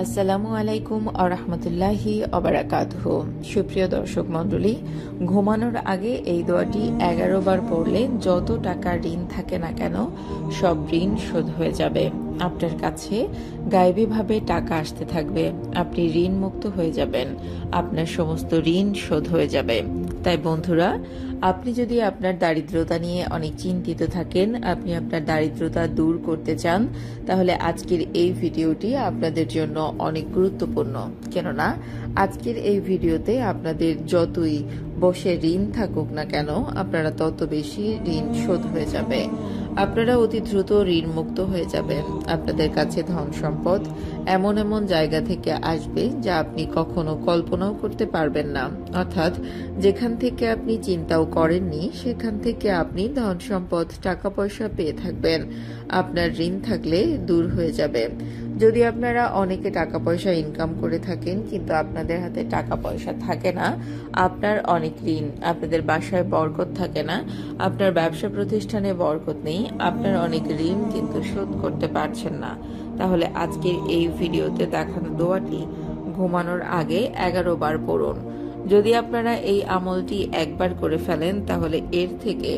আসসালামু আলাইকুম আরহামতুল্লাহি আবারাকাতুহু। সুপ্রিয় দর্শক মণ্ডলী, ঘুমানোর আগে এই দোয়াটি 11 বার পড়লে যত টাকা ঋণ থাকে না কেন সব ঋণ শোধ হয়ে যাবে। আপনার কাছে গায়েবীভাবে টাকা আসতে থাকবে, আপনি ঋণ মুক্ত হয়ে যাবেন, আপনার সমস্ত ঋণ শোধ হয়ে যাবে। তাই বন্ধুরা, আপনি যদি আপনার দারিদ্রতা নিয়ে অনেক চিন্তিত থাকেন, আপনি আপনার দারিদ্রতা দূর করতে চান, তাহলে আজকের এই ভিডিওটি আপনাদের জন্য অনেক গুরুত্বপূর্ণ। কেননা আজকের এই ভিডিওতে আপনাদের যতই বসে ঋণ থাকুক না কেন, আপনারা তত বেশি ঋণ শোধ হয়ে যাবে। আপনারা অতি দ্রুত ঋণ মুক্ত হয়ে যাবেন। আপনাদের কাছে ধন সম্পদ এমন এমন জায়গা থেকে আসবে যা আপনি কখনো কল্পনাও করতে পারবেন না। অর্থাৎ যেখান থেকে আপনি চিন্তাও করেননি, সেখান থেকে আপনি ধন সম্পদ টাকা পয়সা পেয়ে থাকবেন। আপনার ঋণ থাকলে দূর হয়ে যাবে। যদি আপনারা অনেকে টাকা পয়সা ইনকাম করে থাকেন কিন্তু আপনাদের হাতে টাকা পয়সা থাকে না, আপনার অনেক ঋণ, আপনাদের বাসায় বরকত থাকে না, আপনার ব্যবসা প্রতিষ্ঠানে বরকত নেই, আপনার অনেক ঋণ কিন্তু শোধ করতে পারছেন না, তাহলে আজকের এই ভিডিওতে দেখানো দোয়াটি ঘুমানোর আগে 11 বার পড়ুন। যদি আপনারা এই আমলটি একবার করে ফেলেন, তাহলে এর থেকে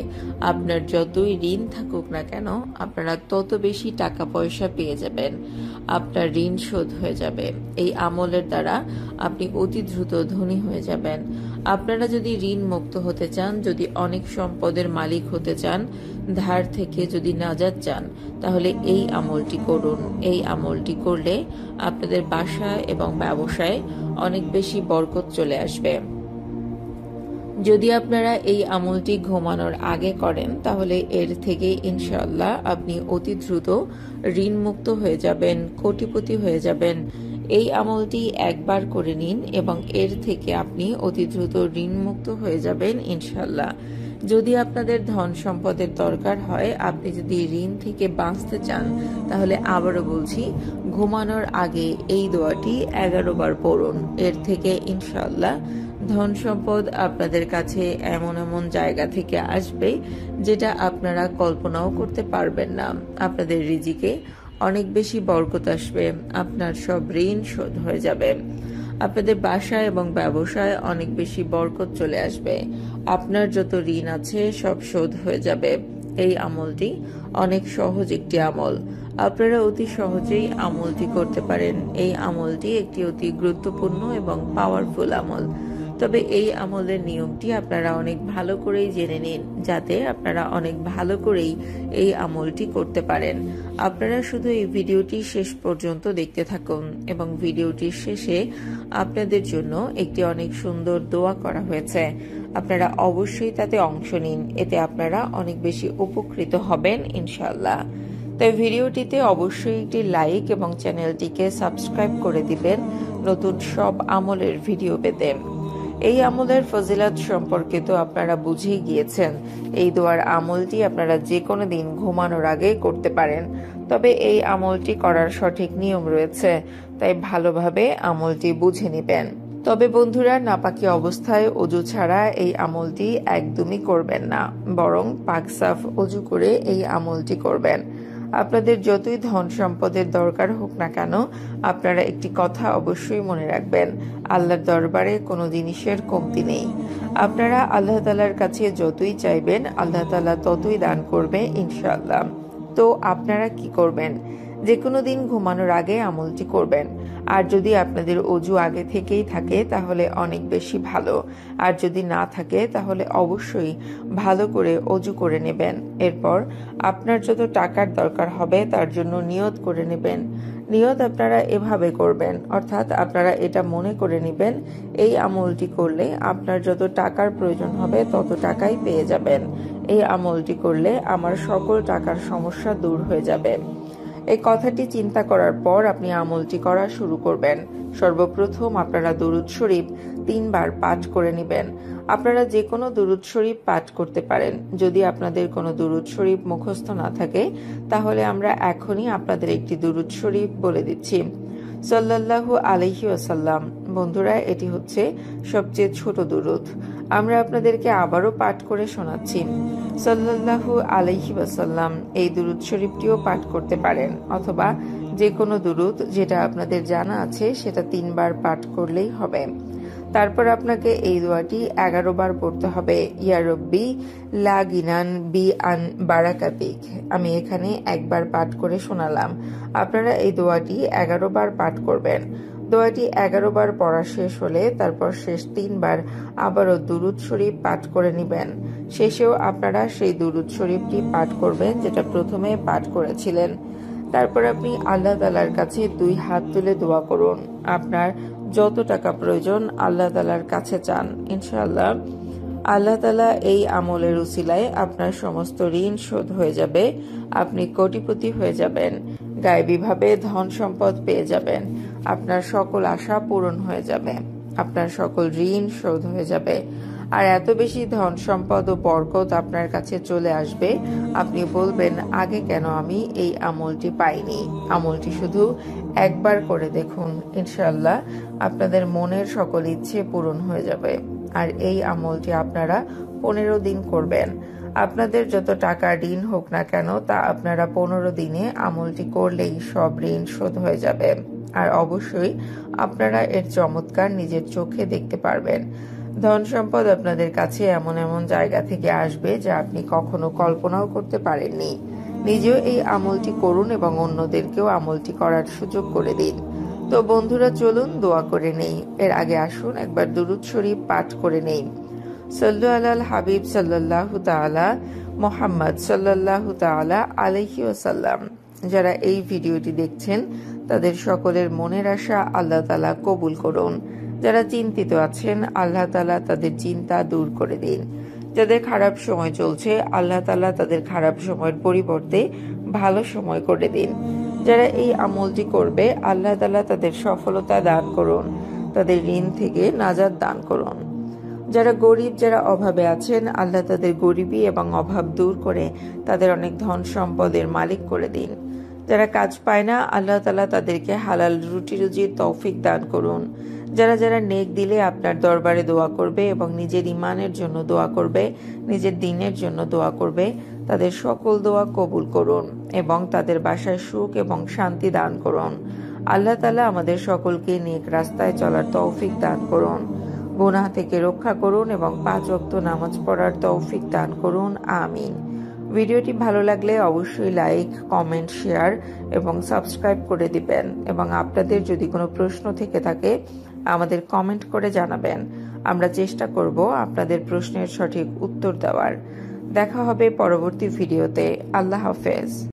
আপনার যতই ঋণ থাকুক না কেন, আপনারা তত বেশি টাকা পয়সা পেয়ে যাবেন, আপনার ঋণ শোধ হয়ে যাবে। এই আমলের দ্বারা আপনি অতি দ্রুত ধনী হয়ে যাবেন। আপনারা যদি ঋণ মুক্ত হতে চান, যদি অনেক সম্পদের মালিক হতে চান, ধার থেকে যদি নাজাত চান, তাহলে এই আমলটি করুন। এই আমলটি করলে আপনাদের বাসায় এবং ব্যবসায় অনেক বেশি বরকত চলে আসবে। যদি আপনারা এই আমলটি ঘুমানোর আগে করেন, তাহলে এর থেকে ইনশাআল্লাহ আপনি অতি দ্রুত ঋণ মুক্ত হয়ে যাবেন, কোটিপতি হয়ে যাবেন। এই আমলটি একবার করে নিন এবং এর থেকে আপনি অতি দ্রুত ঋণ মুক্ত হয়ে যাবেন ইনশাআল্লাহ। যদি আপনাদের ধন সম্পদের দরকার হয়, আপনি যদি ঋণ থেকে বাঁচতে চান, তাহলে আবারও বলছি, ঘুমানোর আগে এই দোয়াটি 11 বার পড়ুন। এর থেকে ইনশাআল্লাহ ধন সম্পদ আপনাদের কাছে এমন এমন জায়গা থেকে আসবে যেটা আপনারা কল্পনাও করতে পারবেন না। আপনাদের রিজিকে অনেক বেশি বরকত আসবে, আপনার সব ঋণ শোধ হয়ে যাবে, আপনাদের বাসায় এবং ব্যবসায় অনেক বেশি বরকত চলে আসবে, আপনার যত ঋণ আছে সব শোধ হয়ে যাবে। এই আমলটি অনেক সহজ একটি আমল, আপনারা অতি সহজেই আমলটি করতে পারেন। এই আমলটি একটি অতি গুরুত্বপূর্ণ এবং পাওয়ারফুল আমল। তবে এই আমলের নিয়মটি আপনারা অনেক ভালো করেই জেনে নিন, যাতে আপনারা অনেক ভালো করেই এই আমলটি করতে পারেন। আপনারা শুধু এই ভিডিওটি শেষ পর্যন্ত দেখতে থাকুন এবং ভিডিওটির শেষে আপনাদের জন্য একটি অনেক সুন্দর দোয়া করা হয়েছে। আপনারা অবশ্যই তাতে অংশ নিন, এতে আপনারা অনেক বেশি উপকৃত হবেন ইনশাআল্লাহ। তাই ভিডিওটিতে অবশ্যই একটি লাইক এবং চ্যানেলটিকে সাবস্ক্রাইব করে দিবেন নতুন সব আমলের ভিডিও পেতে। এই আমলের ফজিলত সম্পর্কে তো আপনারা বুঝেই গিয়েছেন। এই দোয়ার আমলটি আপনারা যে কোনো দিন ঘুমানোর আগে করতে পারেন, তবে এই আমলটি করার সঠিক নিয়ম রয়েছে, তাই ভালোভাবে আমলটি বুঝে নেবেন। তবে বন্ধুরা, নাপাকি অবস্থায় অজু ছাড়া এই আমলটি একদমই করবেন না, বরং পাক সাফ অজু করে এই আমলটি করবেন। আপনাদের যতই ধন সম্পদের দরকার হোক না কেন, আপনারা একটি কথা অবশ্যই মনে রাখবেন, আল্লাহর দরবারে কোনো জিনিসের কমতি নেই। আপনারা আল্লাহ তাআলার কাছে যতই চাইবেন, আল্লাহ তাআলা ততই দান করবে ইনশাআল্লাহ। তো আপনারা কি করবেন? যে কোনো দিন ঘুমানোর আগে আমলটি করবেন। আর যদি আপনাদের অজু আগে থেকেই থাকে তাহলে অনেক বেশি ভালো, আর যদি না থাকে তাহলে অবশ্যই ভালো করে অজু করে নেবেন। এরপর আপনার যত টাকার দরকার হবে তার জন্য নিয়ত করে নেবেন। নিয়ত আপনারা এভাবে করবেন, অর্থাৎ আপনারা এটা মনে করে নেবেন, এই আমলটি করলে আপনার যত টাকার প্রয়োজন হবে তত টাকাই পেয়ে যাবেন। এই আমলটি করলে আমার সকল টাকার সমস্যা দূর হয়ে যাবে। এই কথাটি চিন্তা করার পর আপনি আমলটি করা শুরু করবেন। সর্বপ্রথম আপনারা দুরূদ শরীফ 3 বার পাঠ করে নেবেন। আপনারা যে কোনো দুরূদ শরীফ পাঠ করতে পারেন। যদি আপনাদের কোনো দুরূদ শরীফ মুখস্থ না থাকে, তাহলে আমরা এখনই আপনাদের একটি দুরূদ শরীফ বলে দিচ্ছি। সাল্লাল্লাহু আলাইহি ওয়াসাল্লাম। বন্ধুরা, এটি হচ্ছে সবচেয়ে ছোট দুরূদ। আমরা আপনাদেরকে আবারও পাঠ করে শোনাচ্ছি। সাল্লাল্লাহু আলাইহি ওয়াসাল্লাম। এই দুরূদ শরীফটিও পাঠ করতে পারেন, অথবা যে কোনো দুরুদ যেটা আপনাদের জানা আছে সেটা 3 বার পাঠ করলেই হবে। তারপর আপনাকে এই দোয়াটি 11 বার পড়তে হবে। ইয়া রব্বি লা গিনান বি আন বারাকাতিক। আমি এখানে একবার পাঠ করে শোনালাম, আপনারা এই দোয়াটি 11 বার পাঠ করবেন। দোয়াটি 11 বার পড়া শেষ হলে তারপর শেষ 3 বার আবারও দুরুদ শরীফ পাঠ করে নেবেন। শেষেও আপনারা সেই দুরুদ শরীফটি পাঠ করবেন যেটা প্রথমে পাঠ করেছিলেন। তারপর আপনি আল্লাহ তাআলার কাছে 2 হাত তুলে দোয়া করুন। আপনার যত টাকা প্রয়োজন আল্লাহ তাআলার কাছে চান, ইনশাআল্লাহ আল্লাহ তাআলা এই আমলের উসিলায় আপনার সমস্ত ঋণ শোধ হয়ে যাবে। আপনি কোটিপতি হয়ে যাবেন, গায়েবীভাবে ধন সম্পদ পেয়ে যাবেন, আপনার সকল আশা পূরণ হয়ে যাবে, আপনার সকল ঋণ শোধ হয়ে যাবে। আর এত বেশি ধন সম্পদ ও বরকত আপনার কাছে চলে আসবে, আপনি বলবেন আগে কেন আমি এই আমলটি পাইনি। আমলটি শুধু একবার করে দেখুন, ইনশাআল্লাহ আপনাদের মনের সকল ইচ্ছে পূরণ হয়ে যাবে। আর এই আমলটি আপনারা 15 দিন করবেন। আপনাদের যত টাকা ঋণ হোক না কেন তা আপনারা 15 দিনে আমলটি করলেই সব ঋণ শোধ হয়ে যাবে। আর অবশ্যই আপনারা এর চমৎকার নিজের চোখে দেখতে পারবেন। ধন সম্পদ আপনাদের কাছে এমন এমন জায়গা থেকে আসবে যা আপনি কখনো কল্পনাও করতে পারেননি। নিজেও এই আমলটি করুন এবং অন্যদেরকেও আমলটি করার সুযোগ করে দিন। তো বন্ধুরা চলুন দোয়া করে নেই। এর আগে আসুন একবার দুরুদ শরীফ পাঠ করে নেই। সাল্লু আলাল হাবিব সাল্লাল্লাহু তাআলা মুহাম্মদ সাল্লাল্লাহু তাআলা আলাইহি ওয়াসাল্লাম। যারা এই ভিডিওটি দেখছেন তাদের সকলের মনের আশা আল্লাহ তাআলা কবুল করুন। যারা চিন্তিত আছেন আল্লাহ তাআলা তাদের চিন্তা দূর করে দিন। যাদের খারাপ সময় চলছে আল্লাহ তাআলা তাদের খারাপ সময়ের পরিবর্তে ভালো সময় করে দিন। যারা এই আমলটি করবে আল্লাহ তাআলা তাদের সফলতা দান করুন, তাদের ঋণ থেকে নাজাত দান করুন। যারা গরিব, যারা অভাবে আছেন আল্লাহ তাদের গরিবী এবং অভাব দূর করে তাদের অনেক ধন সম্পদের মালিক করে দিন। যারা কাজ পায় না আল্লাহ তাআলা তাদেরকে হালাল রুটি রুজির তৌফিক দান করুন। যারা যারা নেক দিলে আপনার দরবারে দোয়া করবে এবং নিজের ইমানের জন্য দোয়া করবে, নিজের দ্বীনের জন্য দোয়া করবে, তাদের সকল দোয়া কবুল করুন এবং তাদের বাসায় সুখ এবং শান্তি দান করুন। আল্লাহ তাআলা আমাদের সকলকে নেক রাস্তায় চলার তৌফিক দান করুন, গুনাহ থেকে রক্ষা করুন এবং 5 ওয়াক্ত নামাজ পড়ার তৌফিক দান করুন। আমিন। ভিডিওটি ভালো লাগলে অবশ্যই লাইক, কমেন্ট, শেয়ার এবং সাবস্ক্রাইব করে দিবেন এবং আপনাদের যদি কোনো প্রশ্ন থেকে থাকে আমাদের কমেন্ট করে জানাবেন। আমরা চেষ্টা করব আপনাদের প্রশ্নের সঠিক উত্তর দেওয়ার। দেখা হবে পরবর্তী ভিডিওতে। আল্লাহ হাফেজ।